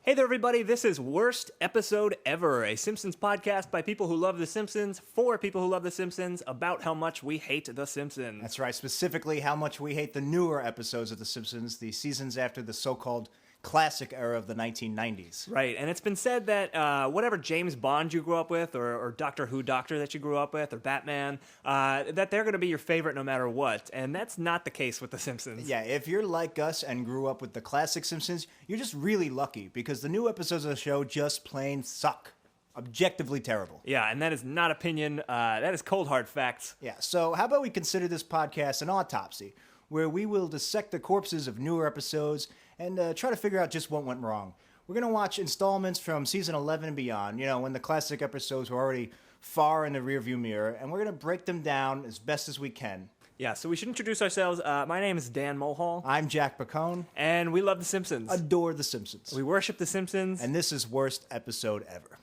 Hey there, everybody. This is Worst Episode Ever, a Simpsons podcast by people who love The Simpsons, for people who love The Simpsons, about how much we hate The Simpsons. That's right, specifically how much we hate the newer episodes of The Simpsons, the seasons after the so-called classic era of the 1990s. Right, and it's been said that whatever James Bond you grew up with, or Doctor Who Doctor that you grew up with, or Batman, that they're going to be your favorite no matter what, and that's not the case with The Simpsons. Yeah, if you're like us and grew up with the classic Simpsons, you're just really lucky, because the new episodes of the show just plain suck. Objectively terrible. Yeah, and that is not opinion, that is cold hard facts. Yeah, so how about we consider this podcast an autopsy, where we will dissect the corpses of newer episodes and try to figure out just what went wrong. We're going to watch installments from season 11 and beyond, you know, when the classic episodes were already far in the rearview mirror, and we're going to break them down as best as we can. Yeah, so we should introduce ourselves. My name is Dan Mulhall. I'm Jack Bacone. And we love The Simpsons. Adore The Simpsons. We worship The Simpsons. And this is Worst Episode Ever.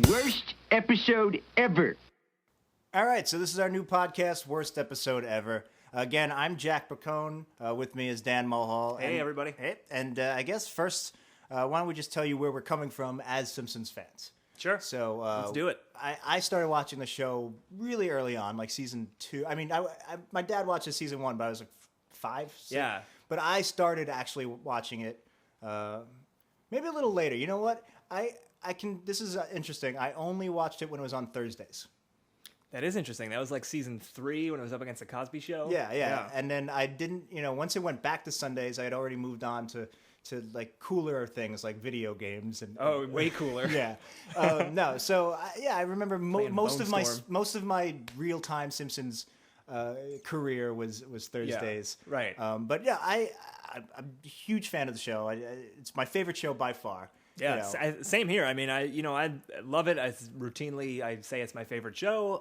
Worst episode ever. All right, so this is our new podcast, Worst Episode Ever. Again, I'm Jack Bacone. With me is Dan Mulhall. Hey, everybody. And I guess first, why don't we just tell you where we're coming from as Simpsons fans? Sure. So let's do it. I started watching the show really early on, like season 2. I mean, my dad watched season 1, but I was like 5, 6. Yeah. But I started actually watching it maybe a little later. You know what? This is interesting. I only watched it when it was on Thursdays. That is interesting. That was like season 3 when it was up against the Cosby Show. Yeah. And then I didn't, once it went back to Sundays, I had already moved on to like cooler things like video games and way cooler. Yeah. No. So I remember most of my real time Simpsons career was Thursdays. Yeah, right. But yeah, I'm a huge fan of the show. It's my favorite show by far. Yeah, same here. I mean, I love it. I say it's my favorite show.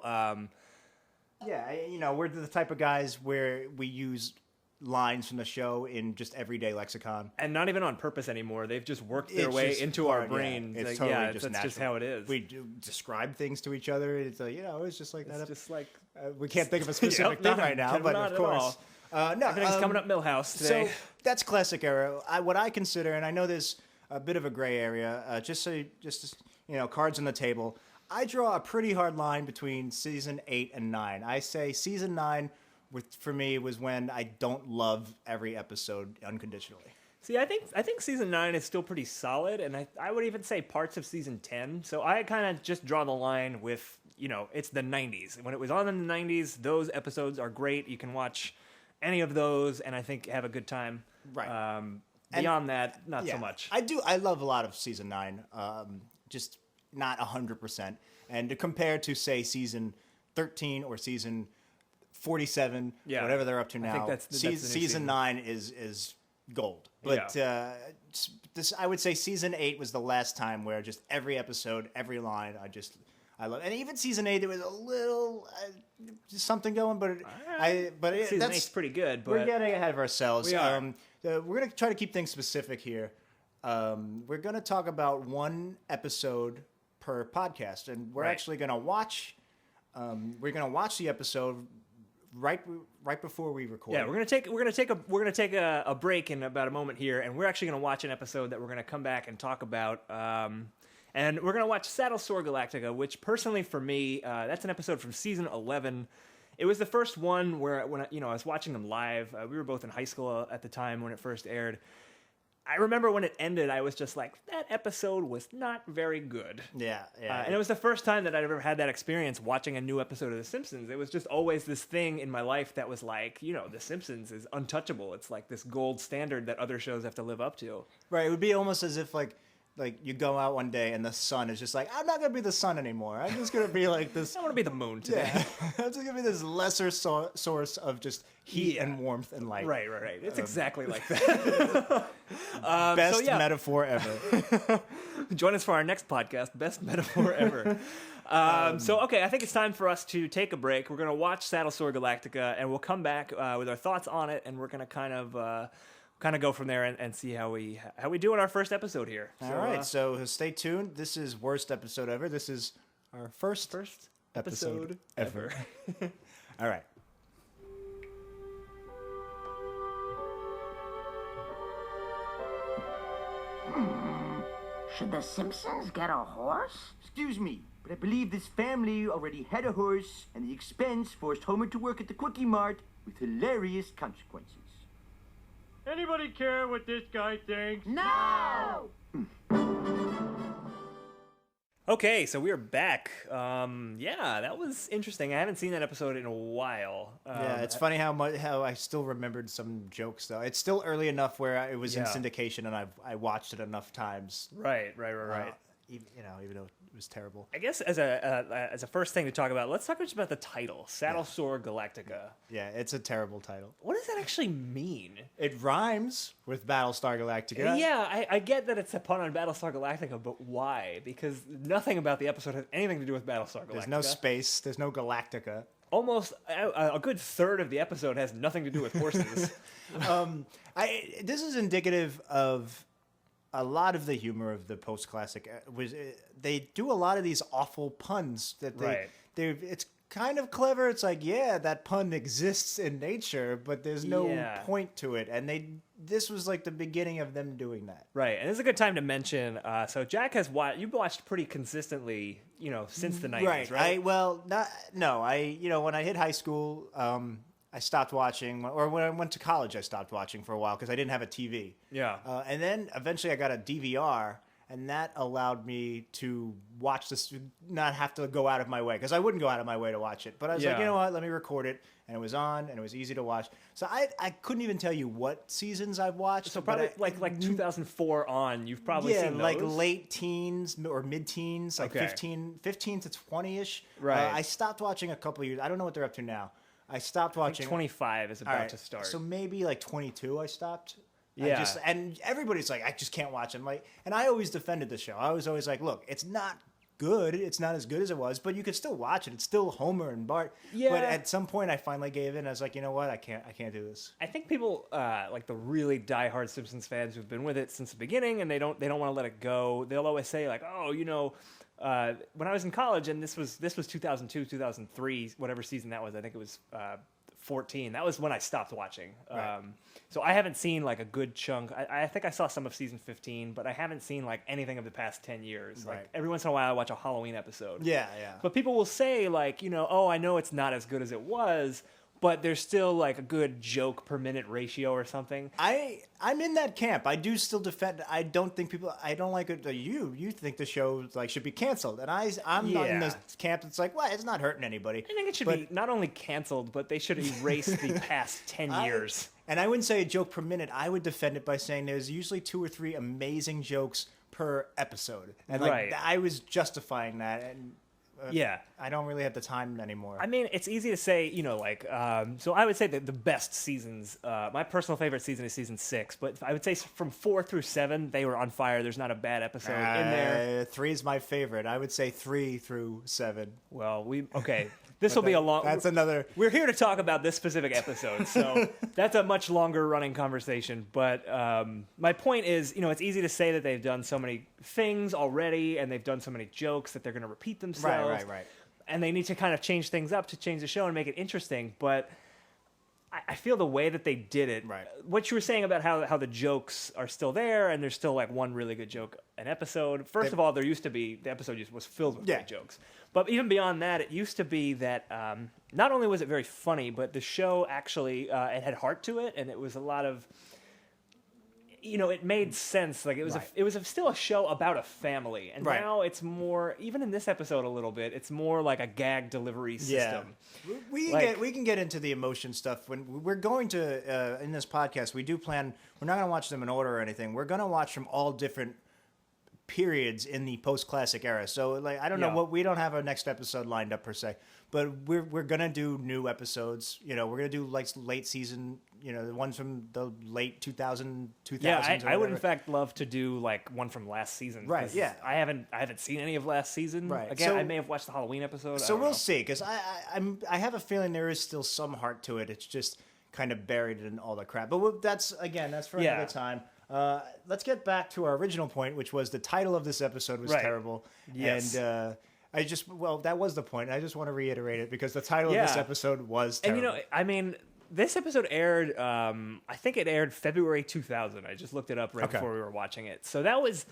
We're the type of guys where we use lines from the show in just everyday lexicon, and not even on purpose anymore. They've just worked their way into our brain. Yeah, it's like, totally just that's natural. just how it is. We do describe things to each other. It's it's just like that. It's just like we can't think of a specific thing right now, but of course, no. Everything's coming up Millhouse today. So that's classic era. What I consider, and I know there's a bit of a gray area. Just cards on the table. I draw a pretty hard line between season 8 and 9. I say season 9, for me, was when I don't love every episode unconditionally. See, I think season 9 is still pretty solid, and I would even say parts of season 10. So I kind of just draw the line with, it's the 90s. When it was on in the 90s, those episodes are great. You can watch any of those, and I think have a good time. Right. Beyond that, not so much. I love a lot of season 9, just not 100%. And to compare to, say, season 13 or season 47, whatever they're up to now, I think that's season 9 is gold. But I would say season 8 was the last time where just every episode, every line, I love. And even season 8, there was a little something going, but season 8's pretty good. But we're getting ahead of ourselves. We are. We're going to try to keep things specific here. We're going to talk about one episode per podcast, and we're actually going to watch. We're going to watch the episode right before we record. Yeah, we're gonna take a break in about a moment here, and we're actually gonna watch an episode that we're gonna come back and talk about. And we're gonna watch Saddlesore Galactica, which personally for me, that's an episode from season 11. It was the first one where when I was watching them live. We were both in high school at the time when it first aired. I remember when it ended, I was just like, that episode was not very good. Yeah. And it was the first time that I'd ever had that experience watching a new episode of The Simpsons. It was just always this thing in my life that was like, The Simpsons is untouchable. It's like this gold standard that other shows have to live up to. Right. It would be almost as if like you go out one day and the sun is just like, I'm not going to be the sun anymore. I'm just going to be like this. I want to be the moon today. Yeah. I'm just going to be this lesser source of just heat and warmth and light. Right. It's exactly like that. Best metaphor ever. Join us for our next podcast, Best Metaphor Ever. I think it's time for us to take a break. We're going to watch Saddlesore Galactica, and we'll come back with our thoughts on it, and we're going to kind of go from there and see how we do in our first episode here. All right, so stay tuned. This is Worst Episode Ever. This is our first episode ever. All right. Should the Simpsons get a horse? Excuse me, but I believe this family already had a horse, and the expense forced Homer to work at the Quickie Mart with hilarious consequences. Anybody care what this guy thinks? No! Okay, so we're back. Yeah, that was interesting. I haven't seen that episode in a while. Yeah, it's funny how I still remembered some jokes though. It's still early enough where it was in syndication and I watched it enough times. Right. Even though it was terrible. I guess as a first thing to talk about, let's talk just about the title, Saddlesore Galactica. Yeah, it's a terrible title. What does that actually mean? It rhymes with Battlestar Galactica. Yeah, I get that it's a pun on Battlestar Galactica, but why? Because nothing about the episode has anything to do with Battlestar Galactica. There's no space. There's no Galactica. Almost a good third of the episode has nothing to do with horses. This is indicative of a lot of the humor of the post-classic. They do a lot of these awful puns that it's kind of clever. It's like, yeah, that pun exists in nature, but there's no point to it. And this was like the beginning of them doing that. Right, and it's a good time to mention. So Jack has you've watched pretty consistently, since the 90s, right? When I hit high school, I stopped watching, or when I went to college, I stopped watching for a while because I didn't have a TV. Yeah. And then eventually I got a DVR, and that allowed me to watch this, not have to go out of my way, because I wouldn't go out of my way to watch it. But I was like, you know what, let me record it. And it was on, and it was easy to watch. So I couldn't even tell you what seasons I've watched. So probably like 2004 on, you've probably seen those? Like late teens or mid-teens, like 15 to 20-ish. Right. I stopped watching a couple of years. I don't know what they're up to now. I stopped watching. 25 is about to start. So maybe like 22 I stopped. Yeah. And everybody's like, I just can't watch it. And I always defended the show. I was always like, look, it's not good. It's not as good as it was, but you could still watch it. It's still Homer and Bart. Yeah. But at some point I finally gave in. I was like, you know what? I can't do this. I think people like the really diehard Simpsons fans who've been with it since the beginning, and they don't want to let it go. They'll always say like, oh, when I was in college, and this was 2002, 2003, whatever season that was. I think it was 14. That was when I stopped watching. Right. So I haven't seen like a good chunk. I think I saw some of season 15, but I haven't seen like anything of the past 10 years. Right. Like every once in a while I watch a Halloween episode. Yeah. But people will say like, oh, I know it's not as good as it was, but there's still like a good joke per minute ratio or something. I'm in that camp. I do still defend. I don't like it. You think the show like should be canceled, and I'm not in this camp. It's like, well, it's not hurting anybody. I think it should be not only canceled, but they should erase the past 10 years. And I wouldn't say a joke per minute. I would defend it by saying there's usually 2 or 3 amazing jokes per episode, and I was justifying that. And I don't really have the time anymore. I mean, it's easy to say, so I would say that the best seasons, my personal favorite season is season 6, but I would say from 4 through 7, they were on fire. There's not a bad episode in there. 3 is my favorite. I would say 3 through 7. Well, this will be a long... That's another... We're here to talk about this specific episode, so that's a much longer running conversation. But my point is, it's easy to say that they've done so many things already, and they've done so many jokes that they're going to repeat themselves. Right. And they need to kind of change things up to change the show and make it interesting. But I feel the way that they did it, what you were saying about how the jokes are still there, and there's still like one really good joke an episode. First of all, there used to be, the episode was filled with great jokes. But even beyond that, it used to be that not only was it very funny, but the show actually, it had heart to it, and it was a lot of... it made sense. Like it was still a show about a family, and now it's more. Even in this episode, a little bit, it's more like a gag delivery system. Yeah, we can get into the emotion stuff when we're going to in this podcast. We do plan. We're not going to watch them in order or anything. We're going to watch from all different periods in the post-classic era. So like I don't know what we don't have our next episode lined up per se, but we're gonna do new episodes. We're gonna do like late season. The ones from the late 2000s. Yeah, I would in fact love to do like one from last season. Right. Yeah. I haven't seen any of last season. Right. Again, I may have watched the Halloween episode. So we'll see, because I have a feeling there is still some heart to it. It's just kind of buried in all the crap. But that's for another time. Let's get back to our original point, which was the title of this episode was terrible. Yes. And that was the point. I just want to reiterate it because the title of this episode was terrible. And this episode aired, I think it aired February 2000. I just looked it up before we were watching it. So that was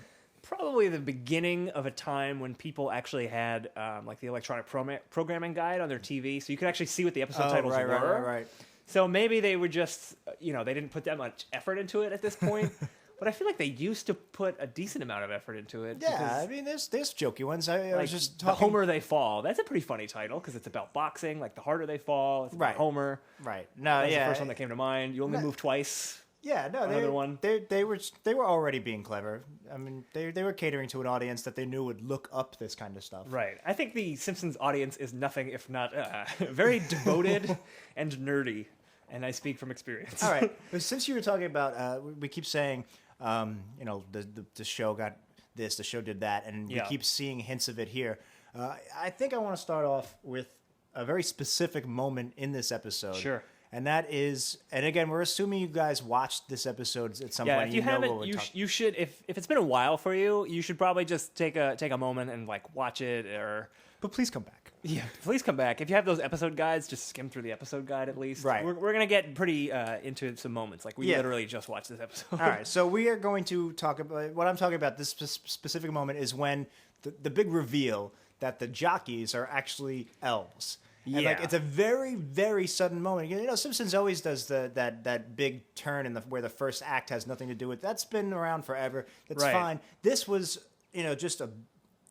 probably the beginning of a time when people actually had like the electronic programming guide on their TV, so you could actually see what the episode titles were. Right. So maybe they were just, they didn't put that much effort into it at this point. But I feel like they used to put a decent amount of effort into it. Yeah, I mean, there's jokey ones. I was just The talking... Homer They Fall. That's a pretty funny title because it's about boxing. Like, the harder they fall, it's about Homer. Right. No, That's yeah. the first one that came to mind. You only move twice. Yeah, no, Another one. They were already being clever. I mean, they were catering to an audience that they knew would look up this kind of stuff. Right. I think the Simpsons audience is nothing if not very devoted and nerdy. And I speak from experience. All right. But since you were talking about, we keep saying, the show got this, the show did that, and we keep seeing hints of it here. I think I want to start off with a very specific moment in this episode. Sure. And that is, and again, we're assuming you guys watched this episode at some point. Yeah, if you haven't, you should. If it's been a while for you, you should probably just take a moment and like watch it, or. But please come back. Yeah, please come back. If you have those episode guides, just skim through the episode guide at least. Right. We're gonna get pretty into some moments. Like we literally just watched this episode. All right, so we are going to talk about what I'm talking about. This specific moment is when the big reveal that the jockeys are actually elves. And like it's a very, very sudden moment. Simpsons always does that big turn where the first act has nothing to do with. That's been around forever. That's fine. This was just a.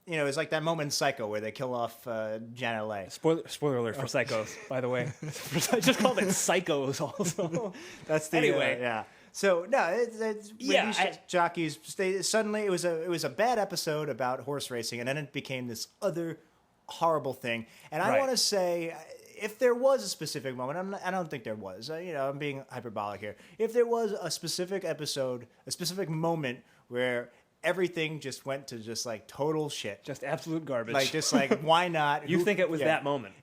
It's like that moment in Psycho where they kill off Janet Leigh. Spoiler alert for Psychos, by the way. I just called it Psychos also. That's the anyway. Yeah. So no, it's jockeys. Suddenly it was a bad episode about horse racing, and then it became this other horrible thing. And I want to say, if there was a specific moment, I don't think there was. I'm being hyperbolic here. If there was a specific episode, a specific moment where everything just went to just like total shit. Just absolute garbage. Like, just like, why not? You think it was that moment?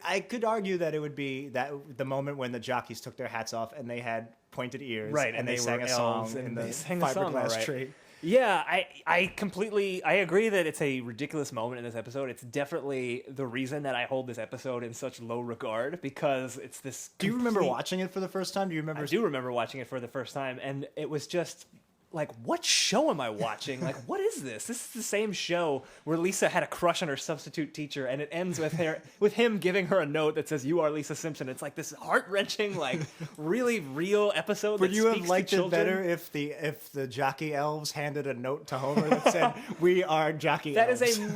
I could argue that it would be the moment when the jockeys took their hats off and they had pointed ears. Right, and they sang a song in the fiberglass tree. Yeah, I completely agree that it's a ridiculous moment in this episode. It's definitely the reason that I hold this episode in such low regard, because it's this. Do you remember watching it for the first time? I do remember watching it for the first time, and it was just like, what show am I watching? Like, what is this? This is the same show where Lisa had a crush on her substitute teacher, and it ends with him giving her a note that says, "You are Lisa Simpson." It's like this heart-wrenching, like really real episode. Would you have liked it better if the jockey elves handed a note to Homer that said, "We are jockey elves"? That is a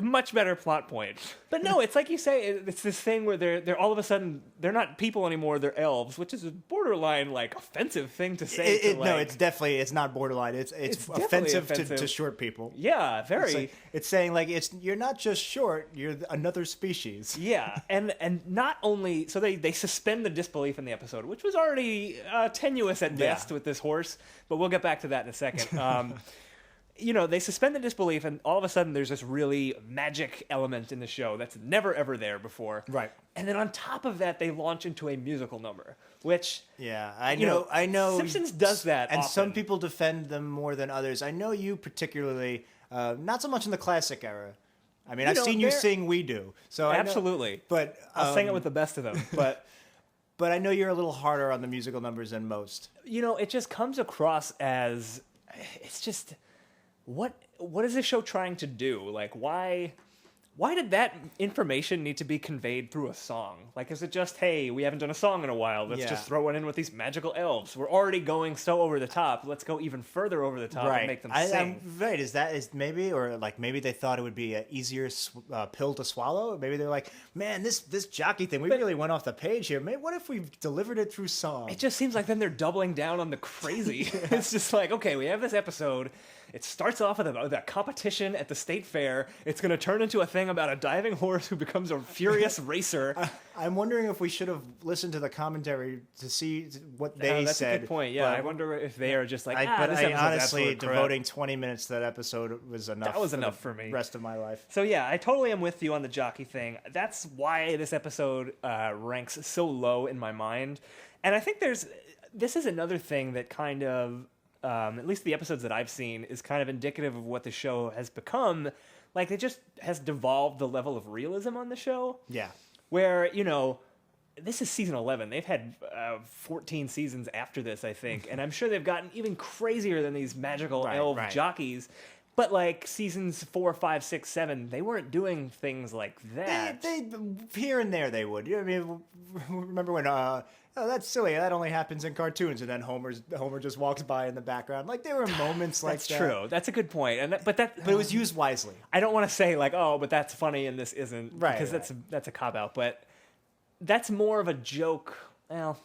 much better plot point. But no, it's like you say, it's this thing where they're all of a sudden they're not people anymore; they're elves, which is a borderline like offensive thing to say. No, it's not borderline. It's offensive to short people. Yeah, very. It's saying like you're not just short, you're another species. Yeah, and not only so they suspend the disbelief in the episode, which was already tenuous at best with this horse, but we'll get back to that in a second. They suspend the disbelief, and all of a sudden there's this really magic element in the show that's never ever there before. Right. And then on top of that, they launch into a musical number, which I know. Simpsons does that, and often. Some people defend them more than others. I know you particularly, not so much in the classic era. I mean, I've seen you sing "We Do," so absolutely. But I'll sing it with the best of them, but. But I know you're a little harder on the musical numbers than most. It just comes across as it's just. What is this show trying to do? Like, why did that information need to be conveyed through a song? Like, is it just, hey, we haven't done a song in a while, let's just throw it in with these magical elves. We're already going so over the top. Let's go even further over the top and make them sing. Right, is maybe, or like maybe they thought it would be an easier pill to swallow. Maybe they're like, man, this jockey thing, we really went off the page here. Maybe what if we delivered it through song? It just seems like then they're doubling down on the crazy. It's just like, okay, we have this episode. It starts off with a competition at the state fair. It's going to turn into a thing about a diving horse who becomes a furious racer. I'm wondering if we should have listened to the commentary to see what they that's said. That's a good point. Yeah, I wonder if they are just like, this honestly, devoting 20 minutes to that episode was enough. That was enough for me. Rest of my life. So yeah, I totally am with you on the jockey thing. That's why this episode ranks so low in my mind. And I think this is another thing that kind of, at least the episodes that I've seen, is kind of indicative of what the show has become. Like, it just has devolved the level of realism on the show. Yeah. Where, this is season 11. They've had 14 seasons after this, I think, and I'm sure they've gotten even crazier than these magical elf jockeys. But like seasons 4, 5, 6, 7, they weren't doing things like that. They here and there they would. I mean, remember when? Oh, that's silly. That only happens in cartoons, and then Homer just walks by in the background. Like there were moments like that. That's true. That's a good point. But it was used wisely. I don't want to say like, oh, but that's funny and this isn't, right? Because that's a cop out. But that's more of a joke. Well.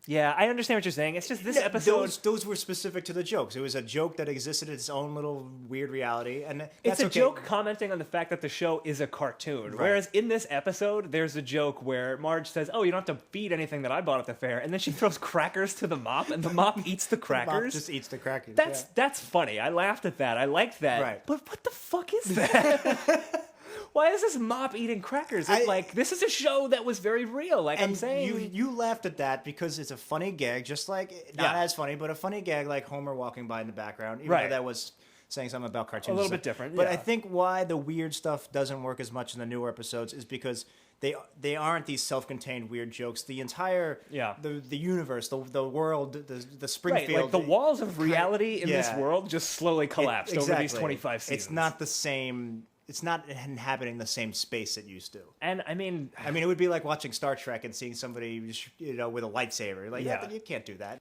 Yeah, I understand what you're saying. It's just this episode... Those were specific to the jokes. It was a joke that existed in its own little weird reality. And it's a joke commenting on the fact that the show is a cartoon. Right. Whereas in this episode, there's a joke where Marge says, oh, you don't have to feed anything that I bought at the fair. And then she throws crackers to the mop, and the mop eats the crackers. The mop just eats the crackers. That's funny. I laughed at that. I liked that. Right. But what the fuck is that? Why is this mop eating crackers? This is a show that was very real. Like I'm saying, you laughed at that because it's a funny gag, just like not as funny, but a funny gag like Homer walking by in the background. Even though that was saying something about cartoons. A little bit different. But I think why the weird stuff doesn't work as much in the newer episodes is because they aren't these self-contained weird jokes. The entire the universe, the world, the Springfield, like the walls of reality in this world just slowly collapsed over these 25 seasons. It's not the same. It's not inhabiting the same space it used to. And I mean, it would be like watching Star Trek and seeing somebody, with a lightsaber. Like, you can't do that.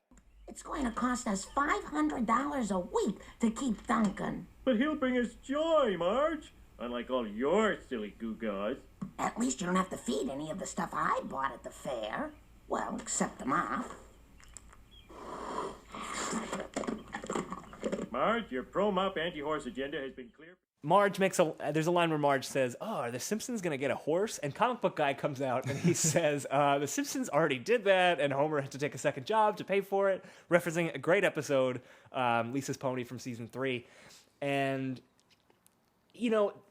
It's going to cost us $500 a week to keep Duncan. But he'll bring us joy, Marge. Unlike all your silly goo-gaws. At least you don't have to feed any of the stuff I bought at the fair. Well, except the mop. Marge, your pro-mop anti-horse agenda has been clear. Marge there's a line where Marge says, oh, are the Simpsons going to get a horse? And Comic Book Guy comes out and he says, the Simpsons already did that and Homer had to take a second job to pay for it, referencing a great episode, Lisa's Pony from season 3. And,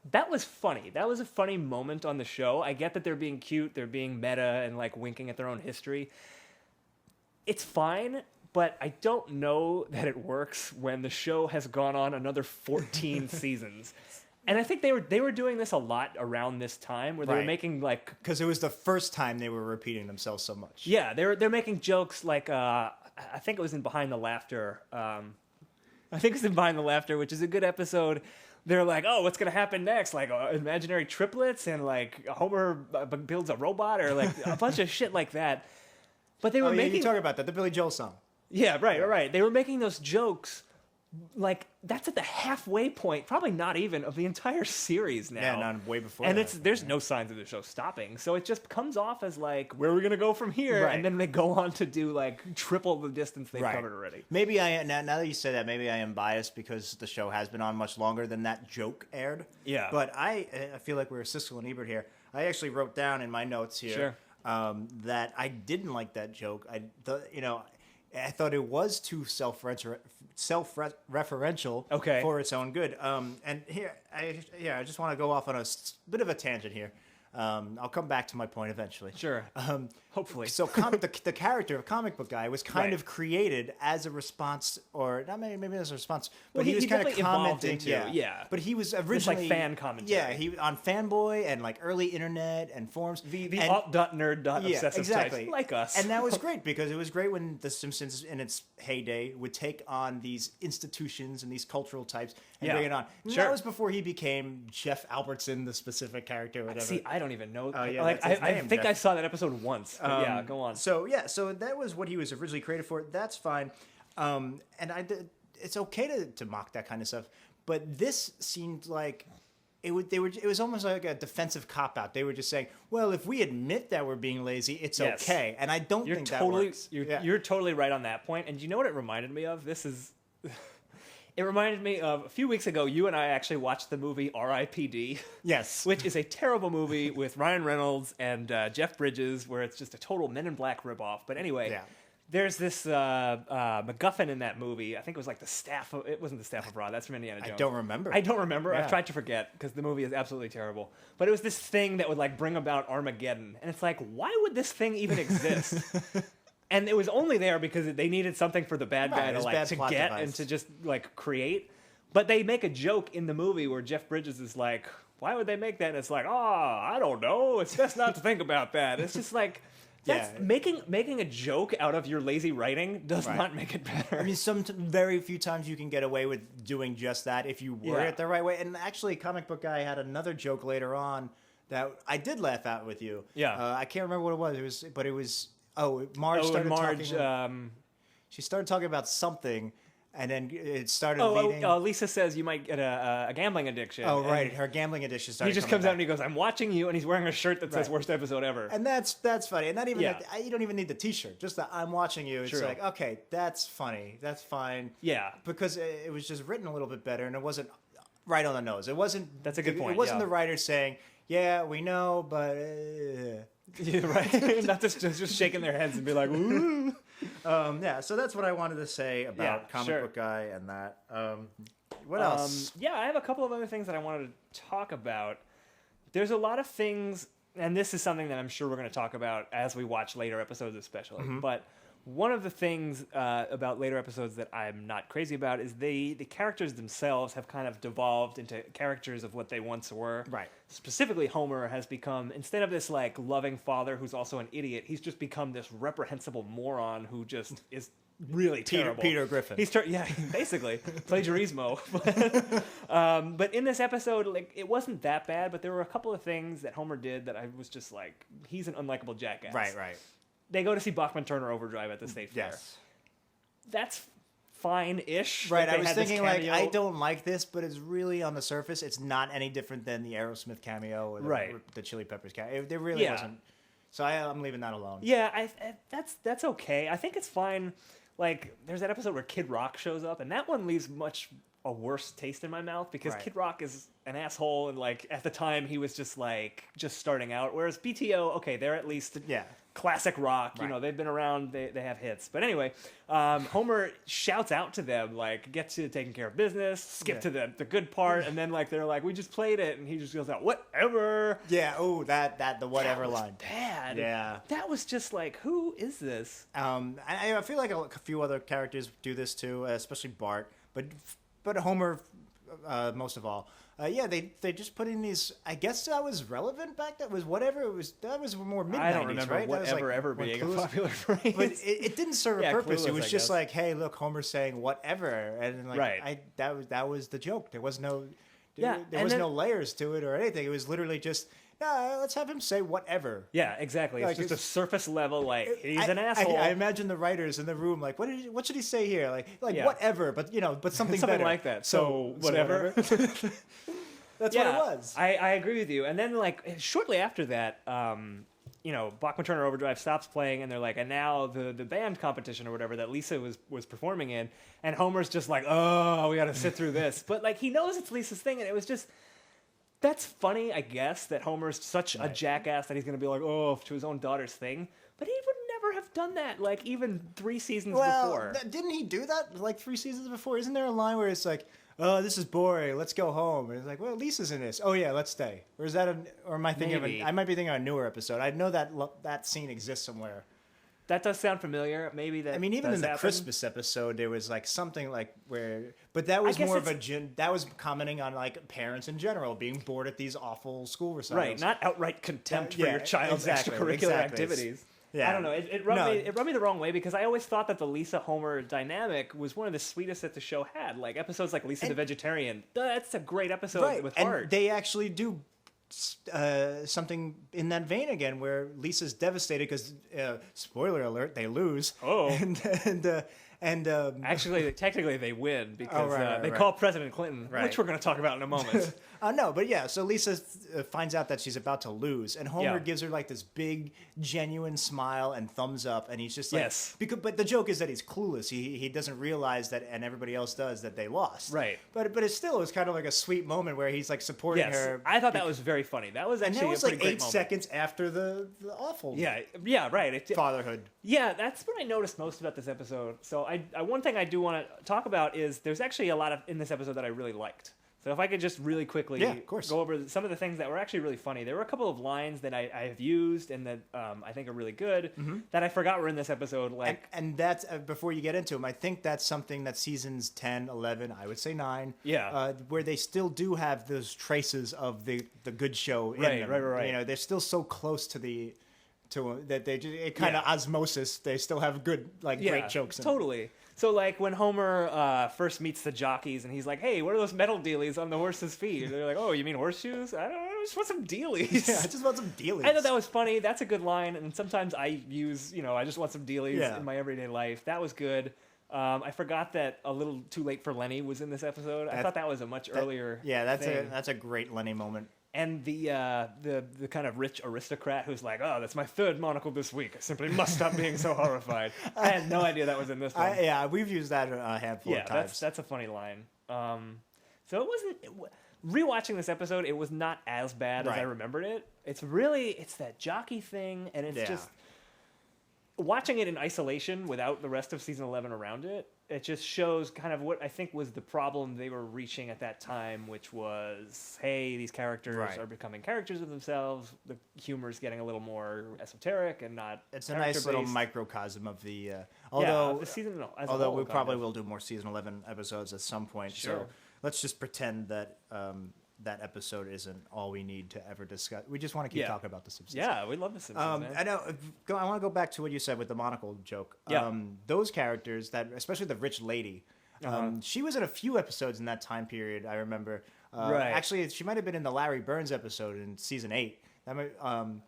that was funny. That was a funny moment on the show. I get that they're being cute, they're being meta and like winking at their own history. It's fine. But I don't know that it works when the show has gone on another 14 seasons. And I think they were doing this a lot around this time where they were making like... Because it was the first time they were repeating themselves so much. Yeah, they're making jokes like... I think it was in Behind the Laughter. Which is a good episode. They're like, oh, what's going to happen next? Like imaginary triplets and like Homer builds a robot or like a bunch of shit like that. But they were making... You talk about that, the Billy Joel song. Yeah, right. They were making those jokes, like, that's at the halfway point, probably not even, of the entire series now. Yeah, not way before and that. there's no signs of the show stopping, so it just comes off as, like, where are we going to go from here? Right. And then they go on to do, like, triple the distance they've covered already. Maybe now that you say that, maybe I am biased because the show has been on much longer than that joke aired. Yeah. But I feel like we're Siskel and Ebert here. I actually wrote down in my notes here that I didn't like that joke. I thought it was too self-referential for its own good. And here, I just want to go off on a bit of a tangent here. I'll come back to my point eventually. Sure. Hopefully. So the character of Comic Book Guy was kind of created as a response, or not maybe as a response, but he was kind of commenting. But he was originally it's like fan commentary. Yeah, he on Fanboy and like early internet and forums. The alt.nerd obsessive types like us. And that was great because it was great when The Simpsons in its heyday would take on these institutions and these cultural types and bring it on. And that was before he became Jeff Albertson, the specific character or whatever. See, I don't even know. I think I saw that episode once. But go on. So that was what he was originally created for. That's fine. And it's okay to mock that kind of stuff. But this seemed like it was almost like a defensive cop out. They were just saying, well, if we admit that we're being lazy, it's okay. And I don't think that works. You're totally right on that point. And you know what it reminded me of? It reminded me of a few weeks ago, you and I actually watched the movie R.I.P.D. Yes. Which is a terrible movie with Ryan Reynolds and Jeff Bridges, where it's just a total Men in Black ripoff. But anyway, there's this MacGuffin in that movie. I think it was like it wasn't the Staff of Ra. That's from Indiana Jones. I don't remember. Yeah. I've tried to forget because the movie is absolutely terrible. But it was this thing that would like bring about Armageddon. And it's like, why would this thing even exist? And it was only there because they needed something for the bad guy to get and to just like create. But they make a joke in the movie where Jeff Bridges is like, why would they make that? And it's like, oh, I don't know. It's best not to think about that. It's just like, that's making a joke out of your lazy writing does not make it better. I mean, very few times you can get away with doing just that if you word it the right way. And actually, Comic Book Guy had another joke later on that I did laugh at with you. Yeah. I can't remember what it was. Marge started talking. She started talking about something, and then it started leading. Lisa says you might get a gambling addiction. Oh, right. Her gambling addiction started. He just comes out and he goes, I'm watching you, and he's wearing a shirt that says worst episode ever. And that's funny. And not even you don't even need the T-shirt. Just that I'm watching you. It's like, okay, that's funny. That's fine. Yeah. Because it was just written a little bit better, and it wasn't right on the nose. It wasn't. That's a good point. It wasn't the writer saying, yeah, we know, but... Yeah, right. Not just shaking their heads and be like, ooh. So that's what I wanted to say about Comic Book Guy and that. What else? I have a couple of other things that I wanted to talk about. There's a lot of things, and this is something that I'm sure we're going to talk about as we watch later episodes especially, but one of the things about later episodes that I'm not crazy about is the characters themselves have kind of devolved into characters of what they once were. Right. Specifically, Homer has become, instead of this like loving father who's also an idiot, he's just become this reprehensible moron who just is really terrible. Peter Griffin. Basically plagiarismo. But in this episode, like, it wasn't that bad, but there were a couple of things that Homer did that I was just like, he's an unlikable jackass. Right. They go to see Bachman-Turner Overdrive at the State Fair. Yes. That's fine-ish. Right, I was thinking, like, I don't like this, but it's really, on the surface, it's not any different than the Aerosmith cameo or the Chili Peppers cameo. There really wasn't. So I'm leaving that alone. Yeah, that's okay. I think it's fine. Like, there's that episode where Kid Rock shows up, and that one leaves much a worse taste in my mouth because Kid Rock is an asshole, and, like, at the time, he was just starting out. Whereas BTO, okay, they're at least... classic rock, you know, they've been around, they have hits. But anyway, Homer shouts out to them, like, get to taking care of business, skip to the good part, and then, like, they're like, we just played it, and he just goes out, whatever. Yeah, the whatever that was line. Bad. Yeah. That was just like, who is this? I feel like a few other characters do this too, especially Bart, but Homer most of all. They just put in these. I guess that was relevant back. That was whatever it was. That was more mid-90s, I don't remember right? whatever ever being a popular phrase. But it didn't serve a purpose. It was I just guess. like, hey, look, Homer's saying whatever, and like, that was the joke. There was no, no layers to it or anything. It was literally just. Let's have him say whatever. Yeah, exactly. It's just a surface level, like, he's an asshole. I imagine the writers in the room, like, what should he say here? Like whatever, but but something better. like that. So whatever. That's what it was. I agree with you. And then, like, shortly after that, Bachman-Turner Overdrive stops playing, and they're like, and now the band competition or whatever that Lisa was performing in, and Homer's just like, oh, we got to sit through this. But, like, he knows it's Lisa's thing, and it was just... That's funny, I guess, that Homer's such a jackass that he's going to be like, oh, to his own daughter's thing. But he would never have done that, like, even 3 seasons before. Didn't he do that, like, 3 seasons before? Isn't there a line where it's like, oh, this is boring, let's go home? And it's like, well, Lisa's in this. Oh, yeah, let's stay. Or is that or am I thinking I might be thinking of a newer episode. I know that scene exists somewhere. That does sound familiar. Maybe that. I mean, even in the Christmas episode, there was like something like where, but that was more of that was commenting on like parents in general being bored at these awful school recitals. Right, not outright contempt for your child's extracurricular activities. Yeah. I don't know. It rubbed me the wrong way because I always thought that the Lisa Homer dynamic was one of the sweetest that the show had. Like episodes like Lisa the Vegetarian. That's a great episode with heart. And they actually do something in that vein again, where Lisa's devastated because spoiler alert, they lose. Oh, and actually, technically, they win because they call President Clinton, which we're going to talk about in a moment. No, but yeah, so Lisa finds out that she's about to lose, and Homer gives her like this big, genuine smile and thumbs up, and he's just like, yes. But the joke is that he's clueless. He doesn't realize that, and everybody else does, that they lost. Right. But it was kind of like a sweet moment where he's like supporting her. I thought that was very funny. That was actually and that was a pretty like great 8 moment. seconds after the awful. Yeah, right. Fatherhood. Yeah, that's what I noticed most about this episode. So one thing I do want to talk about is there's actually a lot in this episode that I really liked. So if I could just really quickly Yeah, of course. go over some of the things that were actually really funny. There were a couple of lines that I have used and that I think are really good that I forgot were in this episode. Like, And that's, before you get into them, I think that's something that seasons 10, 11, I would say 9, Yeah. where they still do have those traces of the good show in Right, them. right. You know, they're still so close to that they just, it kind of osmosis. They still have good, like, great jokes in it. Totally. So, like, when Homer first meets the jockeys and he's like, hey, what are those metal dealies on the horse's feet? And they're like, oh, you mean horseshoes? I don't know, I just want some dealies. Yeah, I just want some dealies. I thought that was funny. That's a good line. And sometimes I use, I just want some dealies Yeah. in my everyday life. That was good. I forgot that A Little Too Late for Lenny was in this episode. I thought that was a much earlier thing. That's a great Lenny moment. And the kind of rich aristocrat who's like, oh, that's my third monocle this week. I simply must stop being so horrified. I had no idea that was in this one. We've used that a handful of times. That's a funny line. So it wasn't... Rewatching this episode, it was not as bad as I remembered it. It's that jockey thing, and it's just... Watching it in isolation without the rest of season 11 around it, it just shows kind of what I think was the problem they were reaching at that time, which was, hey, these characters are becoming characters of themselves. The humor's getting a little more esoteric and not. It's a nice little microcosm of the. The season. Although we probably will do more season 11 episodes at some point. Sure. So let's just pretend that. That episode isn't all we need to ever discuss. We just want to keep talking about the Simpsons. Yeah, we love the Simpsons, man. I know. I want to go back to what you said with the monocle joke. Yeah. Those characters, especially the rich lady, she was in a few episodes in that time period. I remember. Right. Actually, she might have been in the Larry Burns episode in season 8. That might,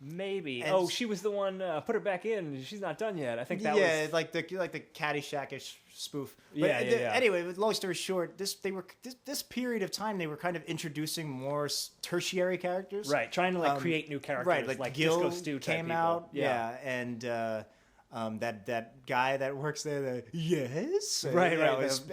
Maybe. and Oh, she was the one. Put her back in. She's not done yet. I think that was. like the Caddyshack-ish spoof. But Yeah. Anyway, long story short, this period of time they were kind of introducing more tertiary characters. Right, trying to create new characters. Right, like Gil Disco Stew type came people. out. Yeah, and that guy that works there. The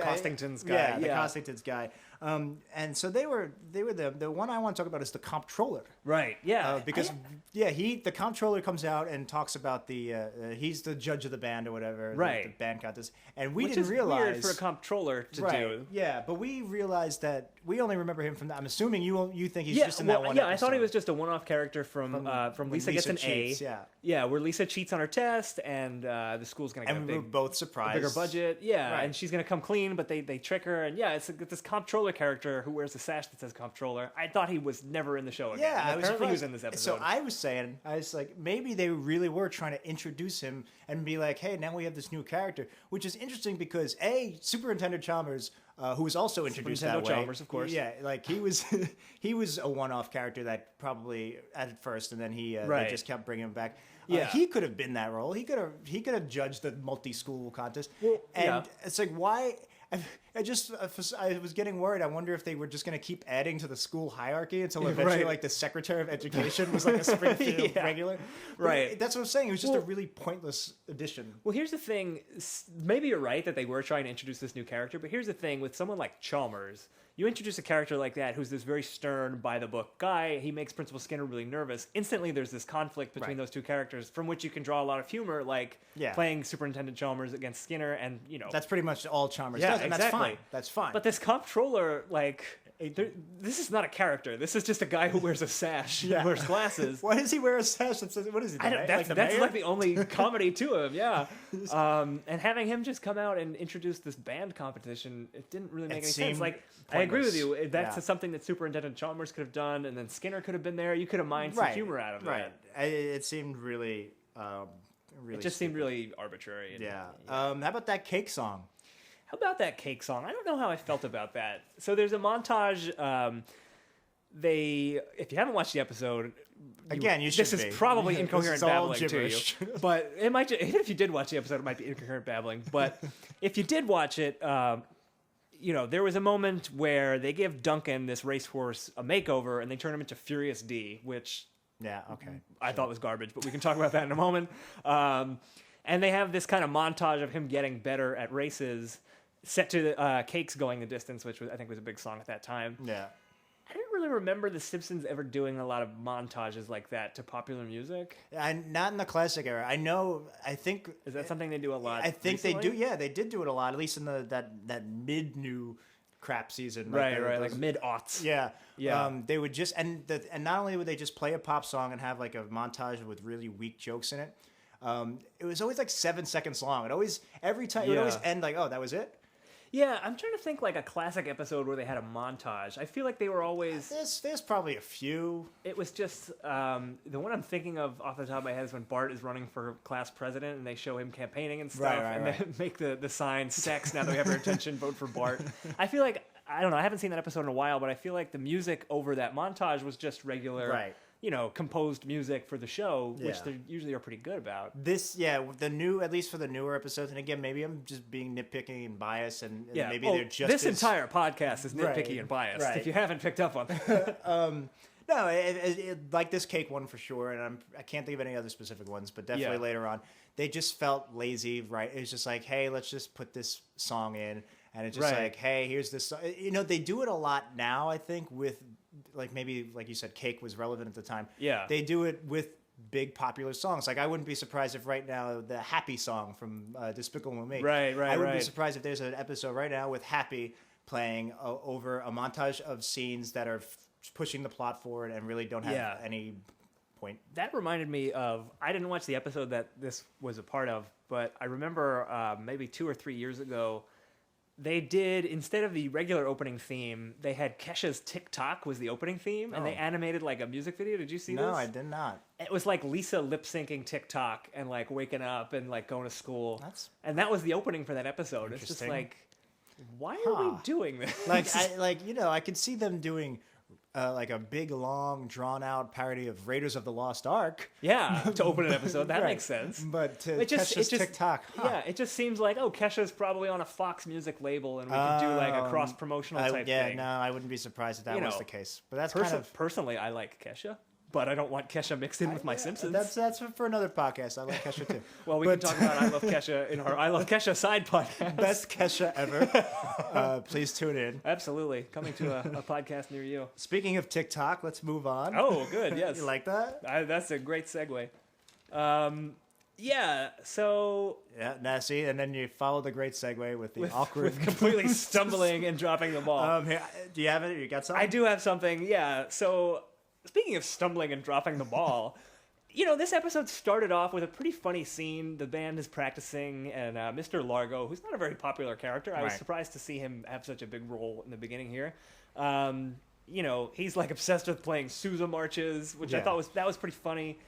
Costington's guy. Yeah, the Costington's guy. And so they were the one I want to talk about is the comptroller. Right. Yeah. Because the comptroller comes out and talks about he's the judge of the band or whatever. Right. The band contest, and we Which didn't is realize weird for a comptroller to do. Yeah, but we realized that we only remember him from that. I'm assuming you think he's just in that one. Yeah, episode. I thought he was just a one-off character from Lisa Gets an cheats, A. Yeah, where Lisa cheats on her test, and the school's gonna get And a we were big, both surprised. bigger budget. Yeah, Right. and she's gonna come clean, but they trick her, and it's this comptroller character who wears a sash that says comptroller. I thought he was never in the show again. Yeah, and I was apparently he was surprised. in this episode. So I was like, maybe they really were trying to introduce him and be like, hey, now we have this new character, which is interesting because Superintendent Chalmers, who was also introduced that way. Chalmers, of course. Yeah, like he was he was a one-off character that probably at first, and then they just kept bringing him back. He could have been that role. He could have judged the multi-school contest. It's like, why? I was getting worried. I wonder if they were just going to keep adding to the school hierarchy until eventually, like, the Secretary of Education was like a Springfield regular. But that's what I'm saying. It was just a really pointless addition. Well, here's the thing. Maybe you're right that they were trying to introduce this new character, but here's the thing. With someone like Chalmers, you introduce a character like that who's this very stern, by-the-book guy. He makes Principal Skinner really nervous. Instantly, there's this conflict between those two characters from which you can draw a lot of humor, like playing Superintendent Chalmers against Skinner, and, That's pretty much all Chalmers does, and exactly. That's fine. But this comptroller, this is not a character. This is just a guy who wears a sash and wears glasses. Why does he wear a sash that says, what is he? That's like the only comedy to him, and having him just come out and introduce this band competition, it didn't really make any sense. Like, I agree with you. That's something that Superintendent Chalmers could have done, and then Skinner could have been there. You could have mined some humor out of that. It seemed really, it just seemed really arbitrary. How about that cake song? How about that cake song? I don't know how I felt about that. So there's a montage. If you haven't watched the episode, you should. This is probably incoherent babbling to you. But it might. Even if you did watch the episode, it might be incoherent babbling. But if you did watch it, there was a moment where they give Duncan, this racehorse, a makeover, and they turn him into Furious D, which I thought was garbage. But we can talk about that in a moment. And they have this kind of montage of him getting better at races, set to Cakes Going the Distance, which I think was a big song at that time. Yeah. I didn't really remember The Simpsons ever doing a lot of montages like that to popular music. Not in the classic era. I think... Is that something they do a lot I think recently? they do. Yeah, they did do it a lot, at least in that mid-new crap season. Right, like mid-aughts. Yeah. Yeah. They would just and not only would they just play a pop song and have like a montage with really weak jokes in it. It was always like 7 seconds long. It always it would always end like, oh, that was it. Yeah, I'm trying to think like a classic episode where they had a montage. I feel like they were always. There's probably a few. It was just the one I'm thinking of off the top of my head is when Bart is running for class president and they show him campaigning and stuff, they make the sign "sex." Now that we have our attention, vote for Bart. I feel like I don't know. I haven't seen that episode in a while, but I feel like the music over that montage was just regular, composed music for the show, which they usually are pretty good about. At least for the newer episodes, and again, maybe I'm just being nitpicky and biased, and maybe they're just this entire podcast is nitpicky and biased. If you haven't picked up on that. No, like this cake one for sure, and I can't think of any other specific ones, but definitely later on, they just felt lazy, right? It was just like, hey, let's just put this song in, and it's just like, hey, here's this song. They do it a lot now, I think, with like maybe like you said, cake was relevant at the time. Yeah, they do it with big popular songs. Like I wouldn't be surprised if right now the Happy song from Despicable Me. I wouldn't be surprised if there's an episode right now with Happy playing over a montage of scenes that are pushing the plot forward and really don't have any point. That reminded me of, I didn't watch the episode that this was a part of, but I remember maybe 2 or 3 years ago, they did, instead of the regular opening theme, they had Kesha's TikTok was the opening theme, and they animated like a music video. Did you see this? No, I did not. It was like Lisa lip-syncing TikTok and like waking up and like going to school. And that was the opening for that episode. It's just like, why are we doing this? I could see them doing like a big, long, drawn-out parody of Raiders of the Lost Ark. Yeah, to open an episode. That makes sense. But Kesha's TikTok. Yeah, it just seems like, Kesha's probably on a Fox Music label, and we could do like a cross-promotional type thing. Yeah, no, I wouldn't be surprised if that was the case. But that's personally, I like Kesha. But I don't want Kesha mixed in with my Simpsons. That's for another podcast. I like Kesha too. Well, we can talk about I Love Kesha in our I Love Kesha side podcast. Best Kesha ever. Please tune in. Absolutely. Coming to a podcast near you. Speaking of TikTok, let's move on. Oh, good. Yes. You like that? That's a great segue. So... Yeah, now see, and then you follow the great segue with the awkward... With completely stumbling and dropping the ball. Here, do you have it? You got something? I do have something, yeah. So... Speaking of stumbling and dropping the ball, this episode started off with a pretty funny scene. The band is practicing, and Mr. Largo, who's not a very popular character, I was surprised to see him have such a big role in the beginning here. He's like obsessed with playing Sousa marches, which I thought was pretty funny.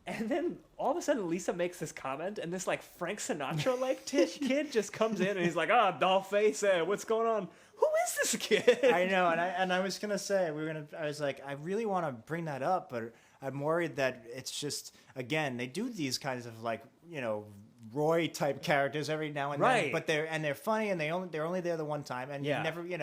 And then all of a sudden, Lisa makes this comment, and this like Frank Sinatra-like kid just comes in, and he's like, doll face, what's going on? Who is this kid? I know, and I was gonna say I was like, I really want to bring that up, but I'm worried that it's just, again, they do these kinds of like Roy type characters every now and then, but they're funny, and they're only there the one time, and you never you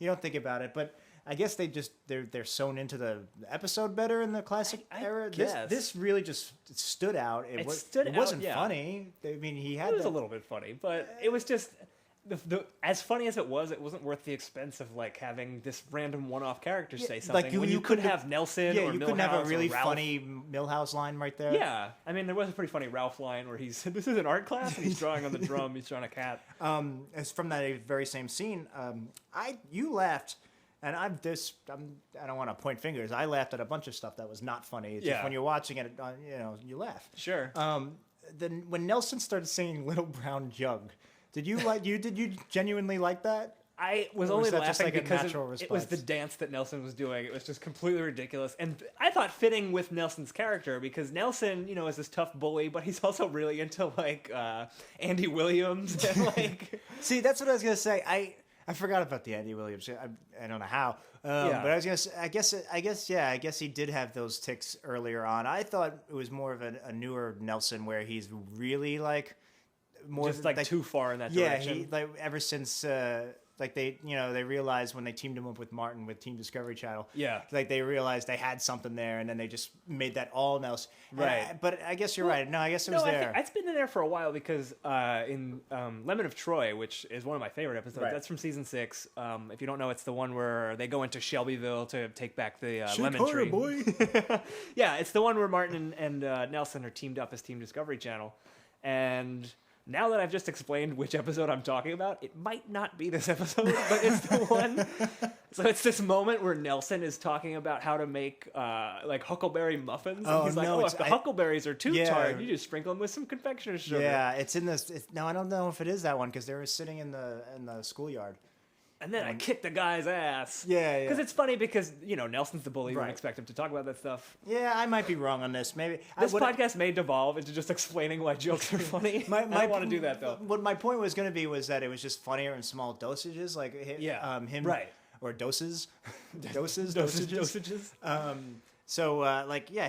don't think about it, but. I guess they're sewn into the episode better in the classic era. This really just stood out. It wasn't funny. I mean, it was a little bit funny, but it was just as funny as it wasn't worth the expense of like having this random one-off character say something. Like you could have Nelson, or you Milhouse, could have a really funny Milhouse line right there. Yeah, I mean, there was a pretty funny Ralph line where this is an art class and he's drawing on the drum. He's drawing a cat. As from that very same scene, you laughed. And I don't want to point fingers. I laughed at a bunch of stuff that was not funny. It's just when you're watching it, you laugh. Sure. Then when Nelson started singing "Little Brown Jug," did you genuinely like that? I was only laughing because it was the dance that Nelson was doing. It was just completely ridiculous, and I thought fitting with Nelson's character because Nelson, is this tough bully, but he's also really into like Andy Williams and like. See, that's what I was gonna say. I forgot about the Andy Williams. I don't know how, but I was gonna say, I guess he did have those tics earlier on. I thought it was more of a newer Nelson where he's really like more just like too far in that direction. Yeah, ever since they realized when they teamed him up with Martin with Team Discovery Channel. Yeah, like they realized they had something there, and then they just made that all Nelson. Right, but I guess you're right. No, I guess it was there. It's been in there for a while because in Lemon of Troy, which is one of my favorite episodes, that's from season 6. If you don't know, it's the one where they go into Shelbyville to take back the lemon tree. Boy. Yeah, it's the one where Martin and Nelson are teamed up as Team Discovery Channel, and Now that I've just explained which episode I'm talking about, it might not be this episode, but it's the one. So it's this moment where Nelson is talking about how to make like huckleberry muffins. And he's like, if the huckleberries are too tart, you just sprinkle them with some confectioner's sugar. Yeah, it's in this. No, I don't know if it is that one because they were sitting in the schoolyard. And then I kicked the guy's ass. Yeah. Because it's funny because, Nelson's the bully. You don't expect him to talk about that stuff. Yeah, I might be wrong on this. Maybe this podcast may devolve into just explaining why jokes are funny. I don't want to do that, though. What my point was going to be was that it was just funnier in small dosages, like him, right. Or doses. Dosages.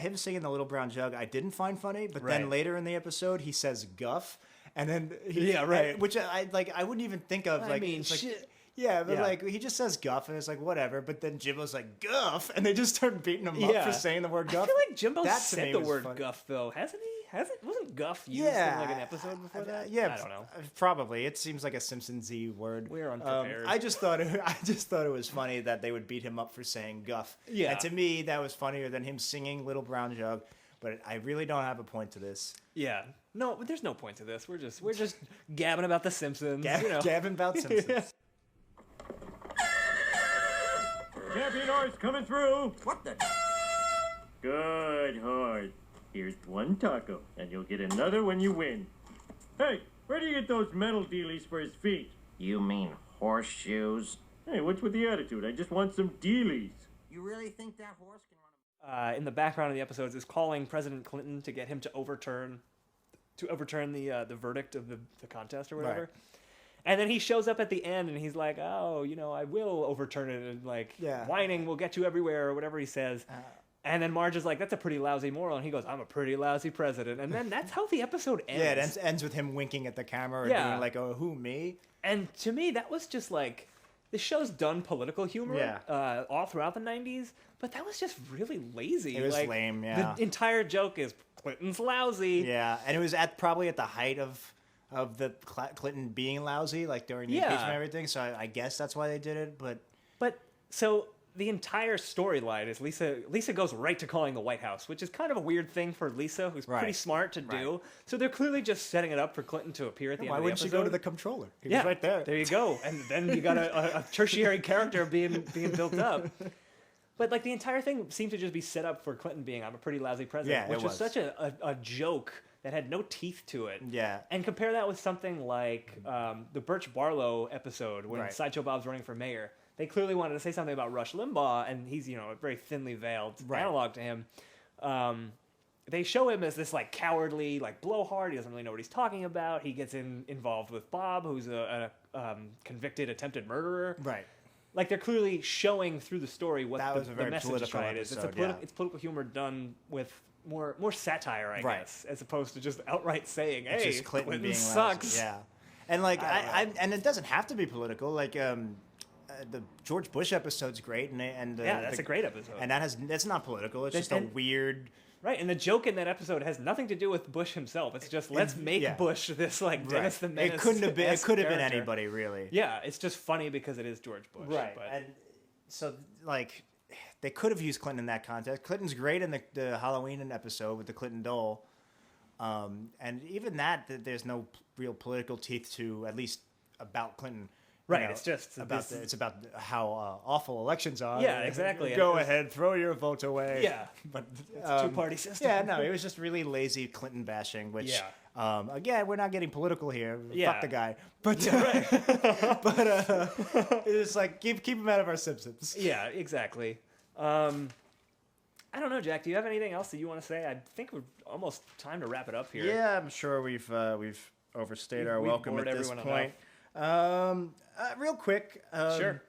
Him singing The Little Brown Jug, I didn't find funny, but then later in the episode, he says guff, and then... Which I wouldn't even think of, shit. Yeah, but he just says guff, and it's like, whatever. But then Jimbo's like, guff, and they just start beating him up for saying the word guff. I feel like Jimbo said the word guff, though. Hasn't he? Wasn't guff used in like an episode before that? Yeah, I don't know. Probably. It seems like a Simpsons-y word. We're unprepared. I just thought it was funny that they would beat him up for saying guff. Yeah. And to me, that was funnier than him singing Little Brown Jug. But I really don't have a point to this. Yeah. No, there's no point to this. We're just gabbing about the Simpsons. Gabbing about Simpsons. Champion horse coming through. What the? Good horse. Here's one taco, and you'll get another when you win. Hey, where do you get those metal dealies for his feet? You mean horseshoes? Hey, what's with the attitude? I just want some dealies. You really think that horse can run in the background of the episodes is calling President Clinton to get him to overturn the verdict of the contest or whatever. Right. And then he shows up at the end and he's like, I will overturn it, and whining will get you everywhere or whatever he says. And then Marge is like, that's a pretty lousy moral. And he goes, I'm a pretty lousy president. And then that's how the episode ends. Yeah, it ends with him winking at the camera and being like, oh, who, me? And to me, that was just like, the show's done political humor all throughout the 90s, but that was just really lazy. It was lame, yeah. The entire joke is Clinton's lousy. Yeah, and it was probably at the height of the Clinton being lousy, like during the impeachment and everything, so I guess that's why they did it, but so the entire storyline is Lisa goes right to calling the White House, which is kind of a weird thing for Lisa, who's pretty smart to do. So they're clearly just setting it up for Clinton to appear at the end of the episode. Why wouldn't she go to the comptroller? He was right there. There you go. And then you got a tertiary character being built up. But the entire thing seemed to just be set up for Clinton being, I'm a pretty lousy president, which was such a joke that had no teeth to it. Yeah. And compare that with something like the Birch Barlow episode when Sideshow Bob's running for mayor. They clearly wanted to say something about Rush Limbaugh, and he's, a very thinly veiled analog to him. They show him as this, cowardly, blowhard. He doesn't really know what he's talking about. He gets involved with Bob, who's a convicted attempted murderer. Right. They're clearly showing through the story what the message try is. It's political humor done with more satire, I guess, as opposed to just outright saying, "Hey, just Clinton sucks." Yeah, and and it doesn't have to be political. The George Bush episode's great, and that's a great episode. And that's not political. It's just a weird. Right, and the joke in that episode has nothing to do with Bush himself. It's just let's make Bush this Dennis the Menace. It couldn't have been. It could have been anybody, really. Yeah, it's just funny because it is George Bush. Right, and so they could have used Clinton in that context. Clinton's great in the Halloween episode with the Clinton doll, and even there's no real political teeth to, at least about Clinton. Right, it's just it's about how awful elections are. Yeah, exactly. Go ahead, throw your vote away. Yeah, but it's a two-party system. Yeah, no, it was just really lazy Clinton bashing. Which, again, we're not getting political here. Yeah. Fuck the guy. But it's keep him out of our Simpsons. Yeah, exactly. I don't know, Jack. Do you have anything else that you want to say? I think we're almost time to wrap it up here. Yeah, I'm sure we've overstayed our welcome at this point. Real quick, sure.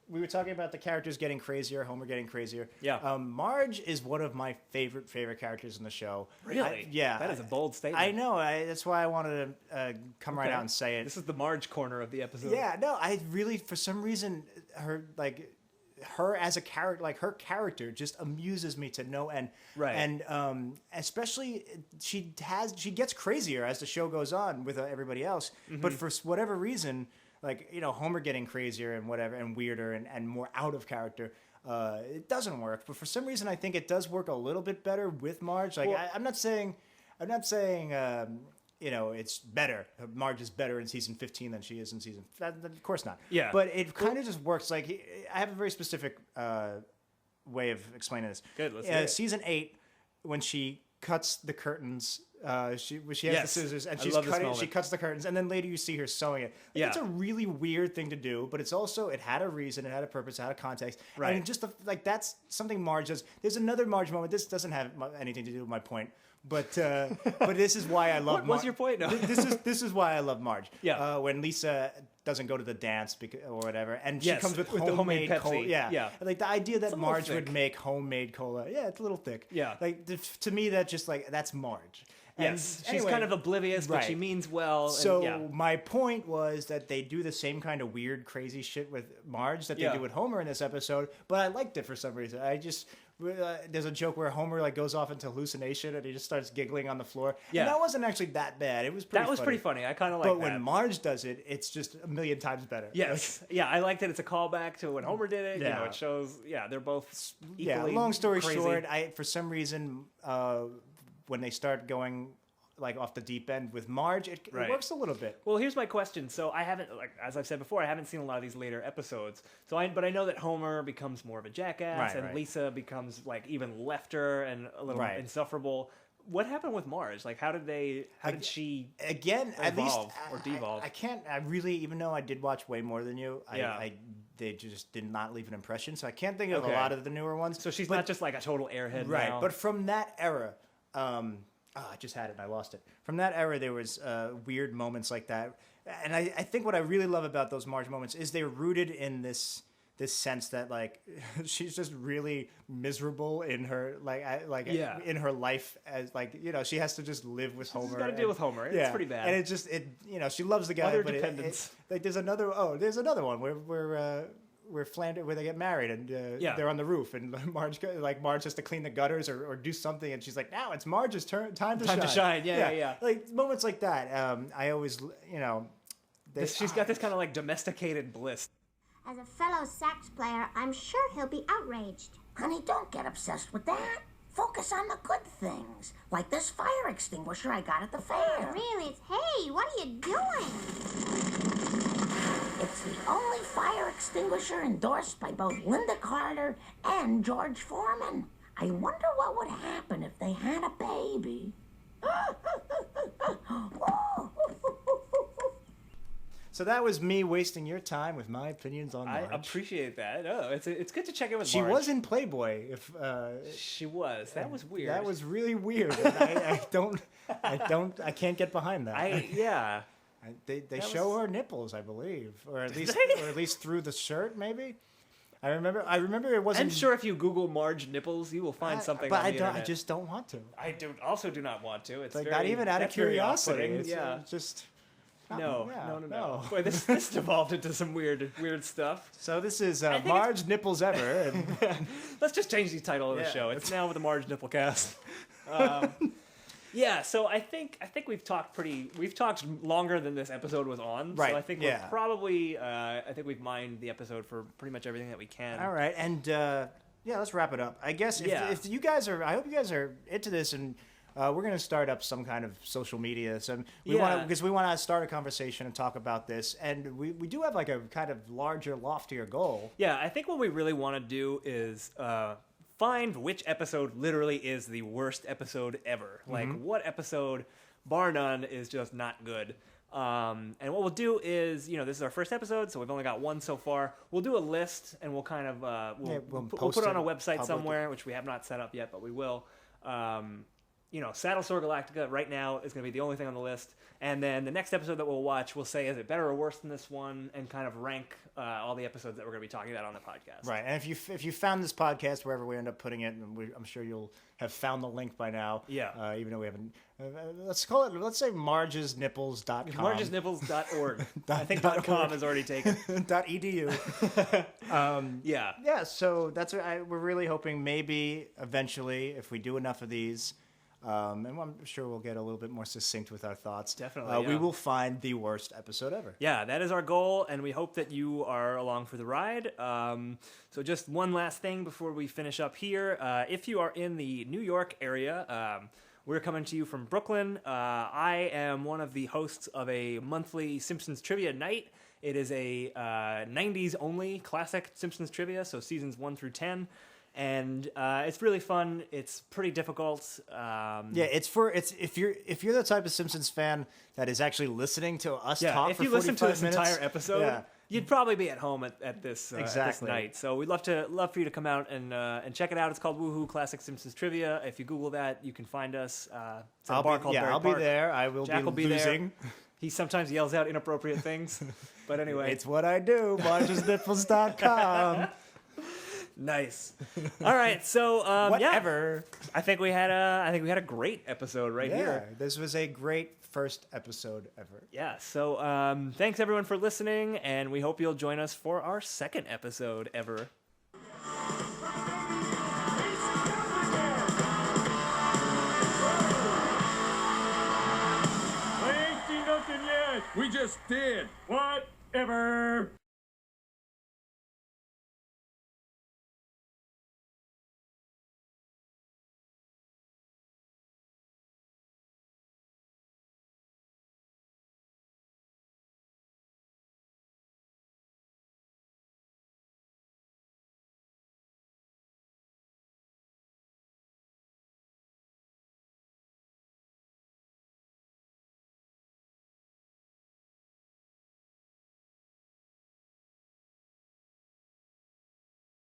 We were talking about the characters getting crazier, Homer getting crazier. Yeah. Marge is one of my favorite characters in the show. Really? That is a bold statement. I know. That's why I wanted to come right out and say it. This is the Marge corner of the episode. Yeah. No, I really, for some reason, her as a character, her character just amuses me to no end. Right. And especially she gets crazier as the show goes on with everybody else. Mm-hmm. But for whatever reason, Homer getting crazier and whatever and weirder and more out of character, it doesn't work. But for some reason, I think it does work a little bit better with Marge. I'm not saying it's better. Marge is better in season 15 than she is in season. Of course not. Yeah. But it kind of just works. Like I have a very specific way of explaining this. Good, let's hear it. Season 8, when she cuts the curtains. She has Yes. the scissors and I she's love this cutting. She moment. cuts the curtains, and then later you see her sewing it. Yeah. It's a really weird thing to do, but it's also it had a reason, it had a purpose, it had a context, Right. and just that's something Marge does. There's another Marge moment. This doesn't have anything to do with my point, but this is why I love. What was your point? No. This is why I love Marge. Yeah. When Lisa doesn't go to the dance or whatever, and she Yes, comes with with the homemade homemade cola. Pepsi. Yeah. Yeah. Like the idea that a little Marge thick. would make homemade cola. Yeah, it's a little thick. Yeah. Like to me, that just that's Marge. And Yes, she's anyway, kind of oblivious, but she right. means well. So and, yeah. my point was that they do the same kind of weird, crazy shit with Marge that they Yeah. do with Homer in this episode, but I liked it for some reason. I just there's a joke where Homer goes off into hallucination and he just starts giggling on the floor. Yeah. And that wasn't actually that bad. It was pretty. That was pretty funny. I kind of like But that. when Marge does it, it's just a million times better. Yes, yeah, I like that it's a callback to when Homer did it. Yeah. It shows. Yeah, they're both Yeah. equally Long story crazy. short, for some reason when they start going off the deep end with Marge, it Right. works a little bit. Well, here's my question. So I haven't, as I've said before, I haven't seen a lot of these later episodes. But I know that Homer becomes more of a jackass, Right, and right. Lisa becomes even lefter and a little Right. insufferable. What happened with Marge? How did she? Again, at least Evolve or devolve. I can't. I really, even though I did watch way more than you, Yeah. they just did not leave an impression. So I can't think of Okay. a lot of the newer ones. So she's But- not just like a total airhead, right. now. But from that era, I just had it and I lost it. From that era, there was weird moments like that, and I think what I really love about those Marge moments is they're rooted in this sense that she's just really miserable in her Yeah. in her life as she has to just live with Homer. gotta deal with Homer. It's pretty bad. And she loves the guy. Other but dependents. there's another one where Flanders where they get married and they're on the roof and Marge has to clean the gutters or do something and she's like, now it's Marge's time to shine. to shine. Yeah. Like moments like that. I always She's got this kind of domesticated bliss. As a fellow sax player, I'm sure he'll be outraged. Honey, don't get obsessed with that. Focus on the good things, like this fire extinguisher I got at the fair. Really, it's... Hey, what are you doing? It's the only fire extinguisher endorsed by both Linda Carter and George Foreman. I wonder what would happen if they had a baby. So that was me wasting your time with my opinions on I Marge. appreciate that. Oh, it's good to check in with She Marge. was in Playboy. If She was. That was weird. that was really weird. I can't get behind that. Yeah. They That show was- her nipples, I believe, or at least through the shirt, maybe. I remember it wasn't. I'm sure if you Google Marge nipples, you will find something. but on the I internet. just don't want to. I also do not want to. It's Like very, not even out of that's very curiosity. off-putting. It's Yeah. just. No. no. Boy, this devolved into some weird stuff. So this is think Marge nipples ever. And Let's just change the title of the Yeah. show. It's now the Marge Nipplecast. Yeah, so I think we've talked longer than this episode was on. Right, So I think yeah. we're probably I think we've mined the episode for pretty much everything that we can. all right, and let's wrap it up. I guess Yeah. if you guys are, I hope you guys are into this, and we're gonna start up some kind of social media. So we Yeah. want to start a conversation and talk about this, and we do have a kind of larger, loftier goal. Yeah, I think what we really want to do is find which episode literally is the worst episode ever. Like, what episode, bar none, is just not good. And what we'll do is, this is our first episode, so we've only got one so far. We'll do a list, and we'll kind of we'll post put it on a it website publicly. somewhere, which we have not set up yet, but we will. Saddlesore Galactica right now is going to be the only thing on the list. And then the next episode that we'll watch, we'll say, is it better or worse than this one? And kind of rank all the episodes that we're going to be talking about on the podcast. Right, and if you found this podcast wherever we end up putting it, and I'm sure you'll have found the link by now. Yeah. Even though we haven't. Let's say margesnipples.com. Margesnipples.org. I think .com is already taken. .edu. Yeah. Yeah, so that's we're really hoping maybe eventually, if we do enough of these, and I'm sure we'll get a little bit more succinct with our thoughts. Definitely, we yeah. will find the worst episode ever. Yeah, that is our goal, and we hope that you are along for the ride. So just one last thing before we finish up here. If you are in the New York area, We're coming to you from Brooklyn. I am one of the hosts of a monthly Simpsons trivia night. It is a 90s only classic Simpsons trivia, so seasons 1 through 10. And it's really fun. It's pretty difficult. If you're the type of Simpsons fan that is actually listening to us talk if for you listen to 45 this minutes, entire episode, you'd probably be at home at this Exactly. night. So we'd love for you to come out and check it out. It's called Woohoo Classic Simpsons Trivia. If you Google that, you can find us. It's at a bar called Berry I'll Park. be there. I will Jack will be losing. there. He sometimes yells out inappropriate things, but anyway, It's what I do. Marge'sNipples.com. nice. All right, so Whatever. I think we had a great episode right here. This was a great first episode ever. Yeah, so thanks everyone for listening, and we hope you'll join us for our second episode ever. I ain't seen nothing yet. We just did. Whatever.